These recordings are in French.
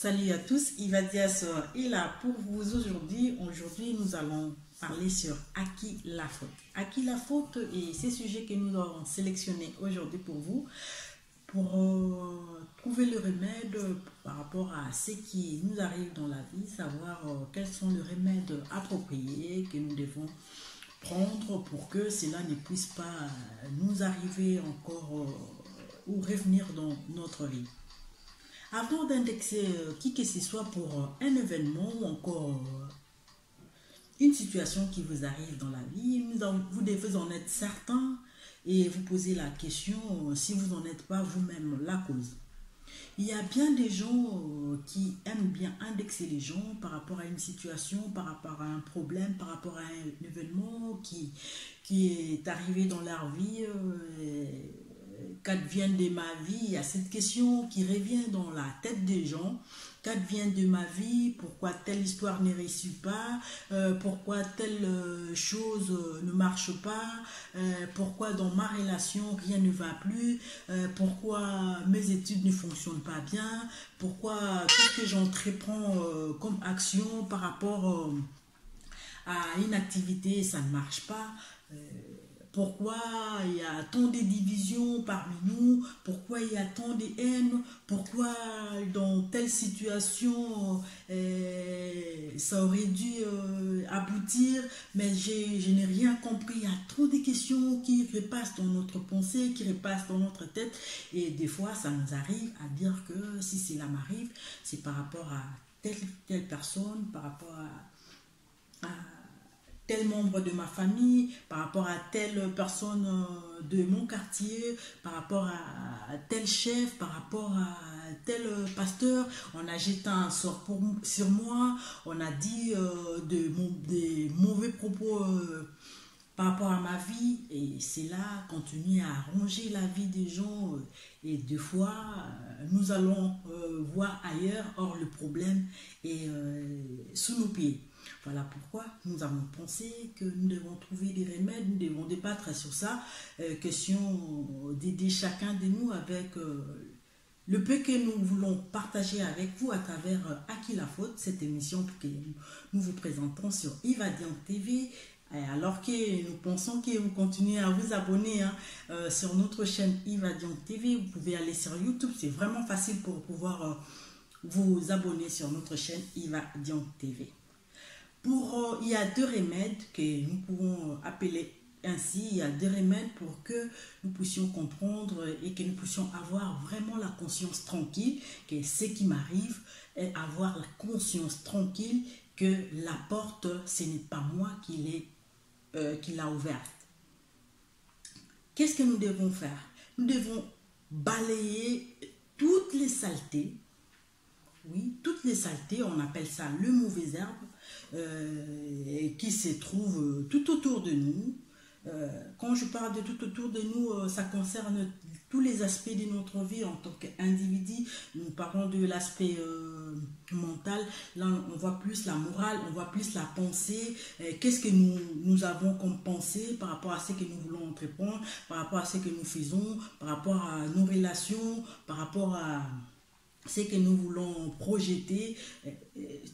Salut à tous, Iva Diaz est là pour vous aujourd'hui. Aujourd'hui, nous allons parler sur à qui la faute. À qui la faute et ces sujets que nous avons sélectionnés aujourd'hui pour vous, pour trouver le remède par rapport à ce qui nous arrive dans la vie, savoir quels sont les remèdes appropriés que nous devons prendre pour que cela ne puisse pas nous arriver encore ou revenir dans notre vie. Avant d'indexer qui que ce soit pour un événement ou encore une situation qui vous arrive dans la vie, vous devez en être certain et vous poser la question si vous n'en êtes pas vous-même la cause. Il y a bien des gens qui aiment bien indexer les gens par rapport à une situation, par rapport à un problème, par rapport à un événement qui est arrivé dans leur vie. Qu'advient de ma vie, il y a cette question qui revient dans la tête des gens. Qu'advient de ma vie, pourquoi telle histoire ne réussit pas, pourquoi telle chose ne marche pas, pourquoi dans ma relation rien ne va plus, pourquoi mes études ne fonctionnent pas bien, pourquoi tout ce que j'entreprends comme action par rapport à une activité, ça ne marche pas. Pourquoi il y a tant de divisions parmi nous, pourquoi il y a tant de haine, pourquoi dans telle situation ça aurait dû aboutir, mais je n'ai rien compris. Il y a trop de questions qui repassent dans notre pensée, qui repassent dans notre tête, et des fois ça nous arrive à dire que si cela m'arrive, c'est par rapport à telle personne, par rapport à tel membre de ma famille, par rapport à telle personne de mon quartier, par rapport à tel chef, par rapport à tel pasteur. On a jeté un sort sur moi, on a dit des mauvais propos par rapport à ma vie, et cela continue à ronger la vie des gens, et des fois nous allons voir ailleurs, or le problème est sous nos pieds. Voilà pourquoi nous avons pensé que nous devons trouver des remèdes, nous devons débattre sur ça, question d'aider chacun de nous avec le peu que nous voulons partager avec vous à travers À qui la faute, cette émission que nous vous présentons sur Ivadian TV. Alors que nous pensons que vous continuez à vous abonner sur notre chaîne Ivadian TV, vous pouvez aller sur YouTube, c'est vraiment facile pour pouvoir vous abonner sur notre chaîne Ivadian TV. Il y a deux remèdes que nous pouvons appeler ainsi, il y a deux remèdes pour que nous puissions comprendre et que nous puissions avoir vraiment la conscience tranquille que ce qui m'arrive, et avoir la conscience tranquille que la porte, ce n'est pas moi qui l'a ouverte. Qu'est-ce que nous devons faire? Nous devons balayer toutes les saletés. Oui, toutes les saletés, on appelle ça le mauvais herbe, qui se trouve tout autour de nous. Quand je parle de tout autour de nous, ça concerne tous les aspects de notre vie en tant qu'individu. Nous parlons de l'aspect mental, là on voit plus la morale, on voit plus la pensée, qu'est-ce que nous avons comme pensée par rapport à ce que nous voulons entreprendre, par rapport à ce que nous faisons, par rapport à nos relations, par rapport à ce que nous voulons projeter,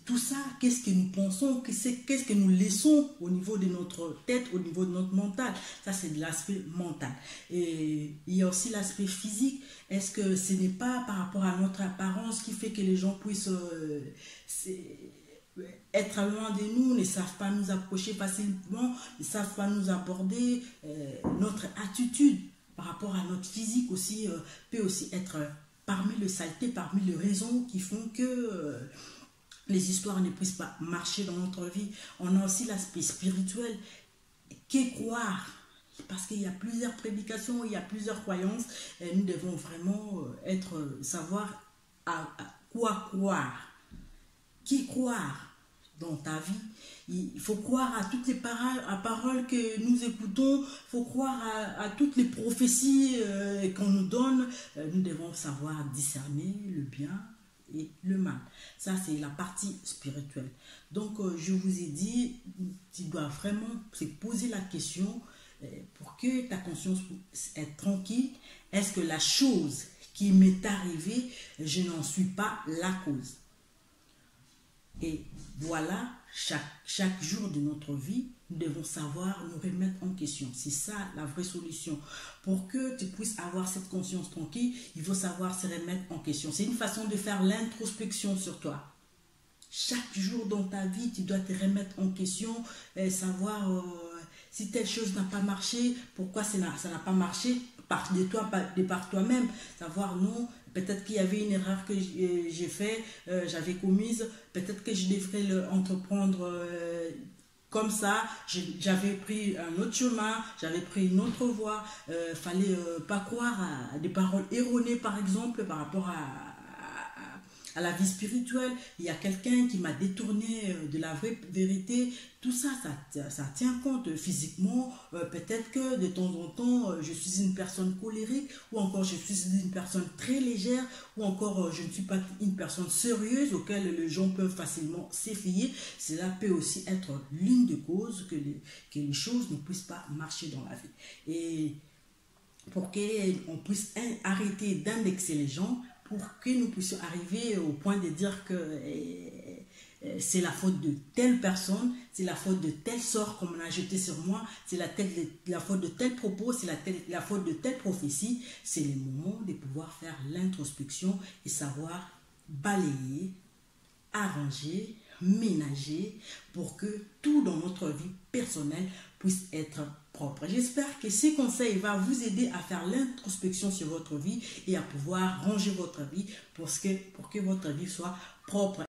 tout ça, qu'est-ce que nous pensons, qu'est-ce que nous laissons au niveau de notre tête, au niveau de notre mental. Ça, c'est de l'aspect mental. Et il y a aussi l'aspect physique. Est-ce que ce n'est pas par rapport à notre apparence qui fait que les gens puissent être loin de nous, ne savent pas nous approcher facilement, ne savent pas nous aborder. Notre attitude par rapport à notre physique aussi peut aussi être parmi les saletés, parmi les raisons qui font que les histoires ne puissent pas marcher dans notre vie. On a aussi l'aspect spirituel. Qu'est croire? Parce qu'il y a plusieurs prédications, il y a plusieurs croyances. Et nous devons vraiment savoir à quoi croire. Qui croire dans ta vie? Il faut croire à toutes les paroles que nous écoutons, il faut croire à toutes les prophéties qu'on nous donne. Nous devons savoir discerner le bien et le mal. Ça, c'est la partie spirituelle. Donc, je vous ai dit, tu dois vraiment se poser la question pour que ta conscience soit tranquille. Est-ce que la chose qui m'est arrivée, je n'en suis pas la cause? Et voilà, chaque jour de notre vie, nous devons savoir nous remettre en question. C'est ça la vraie solution. Pour que tu puisses avoir cette conscience tranquille, il faut savoir se remettre en question. C'est une façon de faire l'introspection sur toi. Chaque jour dans ta vie, tu dois te remettre en question et savoir si telle chose n'a pas marché, pourquoi ça n'a pas marché par toi-même. Savoir non, peut-être qu'il y avait une erreur que j'ai fait, j'avais commise, peut-être que je devrais entreprendre comme ça, j'avais pris un autre chemin, j'avais pris une autre voie. Fallait pas croire à des paroles erronées, par exemple, par rapport à la vie spirituelle. Il y a quelqu'un qui m'a détourné de la vraie vérité. Tout ça, ça tient compte physiquement. Peut-être que de temps en temps, je suis une personne colérique, ou encore je suis une personne très légère, ou encore je ne suis pas une personne sérieuse auquel les gens peuvent facilement s'effier. Cela peut aussi être l'une des causes que les choses ne puissent pas marcher dans la vie. Et pour qu'on puisse arrêter d'indexer les gens, pour que nous puissions arriver au point de dire que c'est la faute de telle personne, c'est la faute de tel sort qu'on a jeté sur moi, c'est la faute de tel propos, c'est la faute de telle prophétie. C'est le moment de pouvoir faire l'introspection et savoir balayer, arranger, ménager pour que tout dans notre vie personnelle puisse être propre. J'espère que ces conseils vont vous aider à faire l'introspection sur votre vie et à pouvoir ranger votre vie pour que votre vie soit propre.